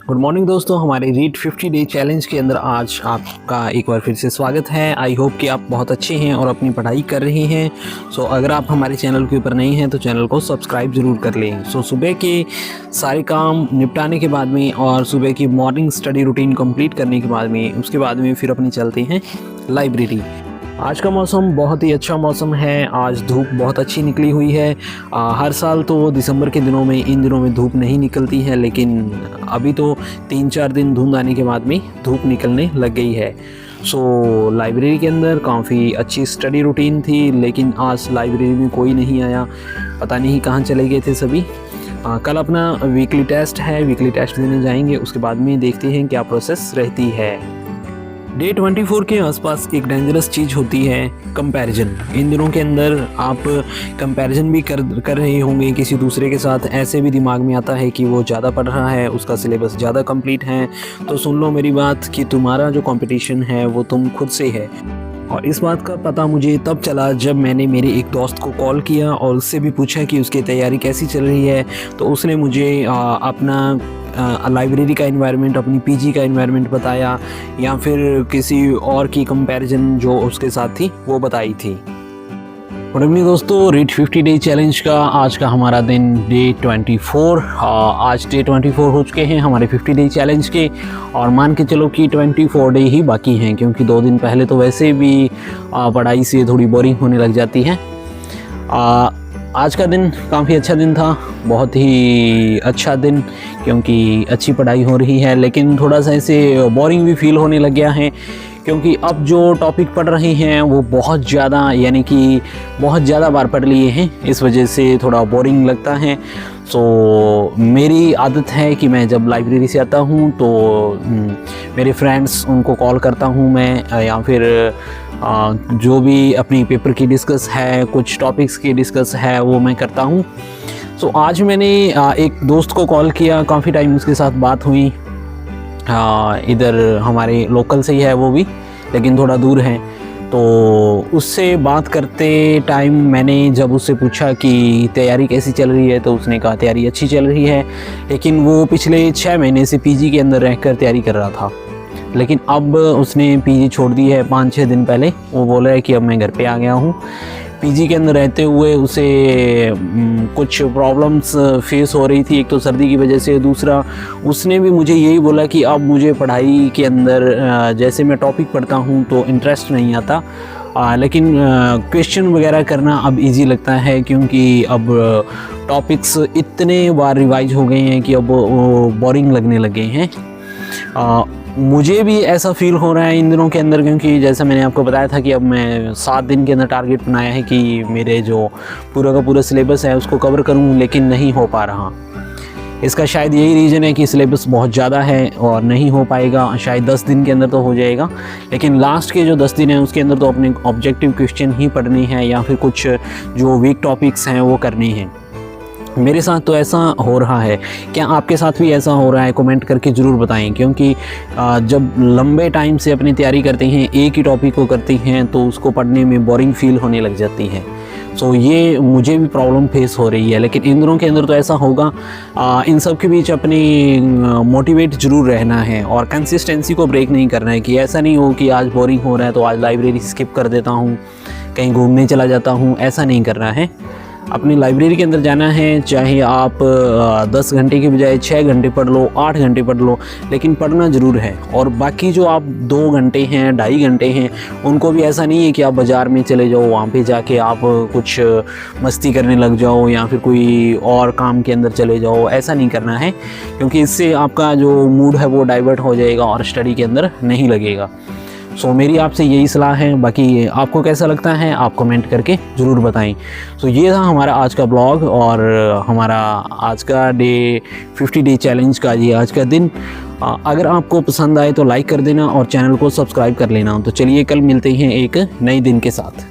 Good morning दोस्तों, हमारे read 50 day challenge के अंदर आज आपका एक बार फिर से स्वागत है। आई होप कि आप बहुत अच्छे हैं और अपनी पढ़ाई कर रहे हैं। सो अगर आप हमारे चैनल के ऊपर नहीं हैं तो चैनल को सब्सक्राइब ज़रूर कर लें। सो सुबह के सारे काम निपटाने के बाद में और सुबह की मॉर्निंग स्टडी रूटीन कंप्लीट करने के बाद में उसके बाद में फिर अपनी चलते हैं लाइब्रेरी। आज का मौसम बहुत ही अच्छा मौसम है। आज धूप बहुत अच्छी निकली हुई है। हर साल तो दिसंबर के दिनों में इन दिनों में धूप नहीं निकलती है, लेकिन अभी तो 3-4 दिन धुंध आने के बाद में धूप निकलने लग गई है। सो लाइब्रेरी के अंदर काफ़ी अच्छी स्टडी रूटीन थी, लेकिन आज लाइब्रेरी में कोई नहीं आया। पता नहीं कहाँ चले गए थे सभी। कल अपना वीकली टेस्ट है, वीकली टेस्ट देने जाएंगे। उसके बाद में देखते हैं क्या प्रोसेस रहती है। डे 24 के आसपास एक डेंजरस चीज़ होती है कंपैरिजन। इन दिनों के अंदर आप कंपैरिजन भी कर रहे होंगे किसी दूसरे के साथ। ऐसे भी दिमाग में आता है कि वो ज़्यादा पढ़ रहा है, उसका सिलेबस ज़्यादा कंप्लीट है। तो सुन लो मेरी बात कि तुम्हारा जो कंपटीशन है वो तुम खुद से है। और इस बात का पता मुझे तब चला जब मैंने मेरे एक दोस्त को कॉल किया और उससे भी पूछा कि उसकी तैयारी कैसी चल रही है। तो उसने मुझे अपना लाइब्रेरी का एनवायरनमेंट, अपनी पीजी का एनवायरनमेंट बताया, या फिर किसी और की कंपैरिजन जो उसके साथ थी वो बताई थी। और अपनी दोस्तों, रीड 50 डे चैलेंज का आज का हमारा दिन डे 24। आज डे 24 हो चुके हैं हमारे 50 डे चैलेंज के। और मान के चलो कि 24 डे ही बाकी हैं, क्योंकि 2 दिन पहले तो वैसे भी पढ़ाई से थोड़ी बोरिंग होने लग जाती है। आज का दिन काफ़ी अच्छा दिन था, बहुत ही अच्छा दिन, क्योंकि अच्छी पढ़ाई हो रही है। लेकिन थोड़ा सा ऐसे बोरिंग भी फील होने लग गया है, क्योंकि अब जो टॉपिक पढ़ रहे हैं वो बहुत ज़्यादा, यानी कि बहुत ज़्यादा बार पढ़ लिए हैं। इस वजह से थोड़ा बोरिंग लगता है। सो मेरी आदत है कि मैं जब लाइब्रेरी से आता हूँ तो मेरे फ्रेंड्स, उनको कॉल करता हूँ मैं, या फिर जो भी अपनी पेपर की डिस्कस है, कुछ टॉपिक्स की डिस्कस है, वो मैं करता हूँ। सो आज मैंने एक दोस्त को कॉल किया, काफ़ी टाइम उसके साथ बात हुई। इधर हमारे लोकल से ही है वो भी, लेकिन थोड़ा दूर है। तो उससे बात करते टाइम मैंने जब उससे पूछा कि तैयारी कैसी चल रही है, तो उसने कहा तैयारी अच्छी चल रही है, लेकिन वो पिछले 6 महीने से पीजी के अंदर रहकर तैयारी कर रहा था। लेकिन अब उसने पीजी छोड़ दी है 5-6 दिन पहले। वो बोल रहा है कि अब मैं घर पे आ गया हूँ। पीजी के अंदर रहते हुए उसे कुछ प्रॉब्लम्स फेस हो रही थी। एक तो सर्दी की वजह से, दूसरा उसने भी मुझे यही बोला कि अब मुझे पढ़ाई के अंदर जैसे मैं टॉपिक पढ़ता हूँ तो इंटरेस्ट नहीं आता, लेकिन क्वेश्चन वगैरह करना अब इजी लगता है, क्योंकि अब टॉपिक्स इतने बार रिवाइज हो गए हैं कि अब बोरिंग लगने लगे हैं। मुझे भी ऐसा फील हो रहा है इन दिनों के अंदर, क्योंकि जैसा मैंने आपको बताया था कि अब मैं 7 दिन के अंदर टारगेट बनाया है कि मेरे जो पूरा का पूरा सिलेबस है उसको कवर करूं, लेकिन नहीं हो पा रहा। इसका शायद यही रीज़न है कि सिलेबस बहुत ज़्यादा है और नहीं हो पाएगा। शायद 10 दिन के अंदर तो हो जाएगा, लेकिन लास्ट के जो 10 दिन हैं उसके अंदर तो अपने ऑब्जेक्टिव क्वेश्चन ही पढ़ने हैं, या फिर कुछ जो वीक टॉपिक्स हैं वो करने हैं। मेरे साथ तो ऐसा हो रहा है। क्या आपके साथ भी ऐसा हो रहा है? कमेंट करके ज़रूर बताएं, क्योंकि जब लंबे टाइम से अपनी तैयारी करते हैं, एक ही टॉपिक को करते हैं, तो उसको पढ़ने में बोरिंग फील होने लग जाती है। सो ये मुझे भी प्रॉब्लम फेस हो रही है, लेकिन इन दिनों के अंदर तो ऐसा होगा। इन सब के बीच अपनी मोटिवेट ज़रूर रहना है और कंसिस्टेंसी को ब्रेक नहीं करना है, कि ऐसा नहीं हो कि आज बोरिंग हो रहा है तो आज लाइब्रेरी स्किप कर देता हूँ, कहीं घूमने चला जाता हूँ। ऐसा नहीं करना है। अपनी लाइब्रेरी के अंदर जाना है, चाहे आप 10 घंटे के बजाय 6 घंटे पढ़ लो, 8 घंटे पढ़ लो, लेकिन पढ़ना ज़रूर है। और बाकी जो आप 2 घंटे हैं, 2.5 घंटे हैं, उनको भी ऐसा नहीं है कि आप बाज़ार में चले जाओ, वहाँ पे जाके आप कुछ मस्ती करने लग जाओ, या फिर कोई और काम के अंदर चले जाओ। ऐसा नहीं करना है, क्योंकि इससे आपका जो मूड है वो डाइवर्ट हो जाएगा और स्टडी के अंदर नहीं लगेगा। सो मेरी आपसे यही सलाह है। बाकी आपको कैसा लगता है आप कमेंट करके ज़रूर बताएं। सो ये था हमारा आज का ब्लॉग और हमारा आज का डे 50 डे चैलेंज का ये आज का दिन। अगर आपको पसंद आए तो लाइक कर देना और चैनल को सब्सक्राइब कर लेना। तो चलिए कल मिलते हैं एक नए दिन के साथ।